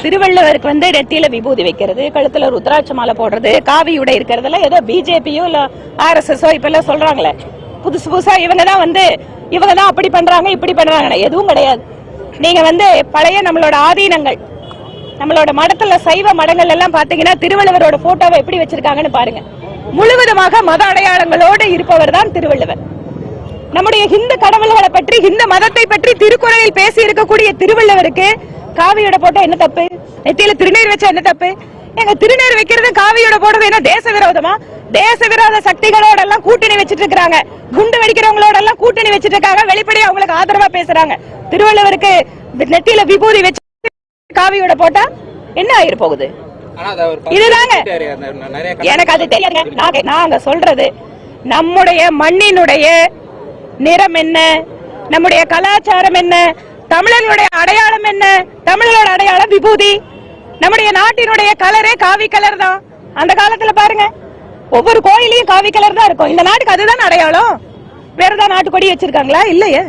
திருவள்ளுவருக்கு நெத்தியில விபூதி வைக்கிறது, கழுத்துல ருத்ராட்ச மாலை போடுறது, காவி உடை இருக்கிறதுல ஏதோ பிஜேபியோ இல்ல RSSஓ இப்ப எல்லாம் சொல்றாங்களே, புதுசு புதுசா இவங்க தான் அப்படி பண்றாங்க இப்படி பண்றாங்க. எதுவும் கிடையாது. நீங்க பழைய நம்மளோட ஆதீனங்கள், நம்மளோட மடத்துல சைவ மடங்கள் எல்லாம் பாத்தீங்கன்னா திருவள்ளுவரோட போட்டோவை எப்படி வச்சிருக்காங்கன்னு பாருங்க. முழுவதுமாக மத அடையாளங்களோடு இருப்பவர் தான் திருவள்ளுவர். நம்முடைய ஹிந்து கடவுள்களை பற்றி, ஹிந்து மதத்தை பற்றி திருக்குறளில் பேசி இருக்கக்கூடிய திருவள்ளுவருக்கு காவியோட போட்டா என்ன தப்பு? நெத்தியில திருநீர் வச்சா என்ன தப்பு? எங்க திருநீர் வைக்கிறது காவியோட போடுறது என்ன தேச விரோதமா? தேச விரோத சக்திகளோட எல்லாம் கூட்டணி வச்சிட்டு இருக்காங்க, குண்டு வெடிக்கிறவங்களோட எல்லாம் கூட்டணி வச்சிட்டு இருக்காங்க, வெளிப்படையா அவங்களுக்கு ஆதரவா பேசுறாங்க. திருவள்ளுவருக்கு நெத்தியில விபூதி வச்சு காவியோட போட்டா என்ன ஆயிரு போகுது? இதுதாங்க எனக்கு அது தெரியாது. நாங்க சொல்றது நம்முடைய மண்ணினுடைய நிறம் என்ன, நம்முடைய கலாச்சாரம் என்ன, தமிழர்களுடைய அடையாளம் என்ன? தமிழர்களோட அடையாளம் விபூதி. நம்முடைய நாட்டினுடைய கலரே காவி கலர் தான். அந்த காலத்துல பாருங்க, ஒவ்வொரு கோயிலையும் காவி கலர் தான் இருக்கும். இந்த நாட்டுக்கு அதுதான் அடையாளம். வேற ஏதாவது நாட்டு கொடி வச்சிருக்காங்களா? இல்லையே.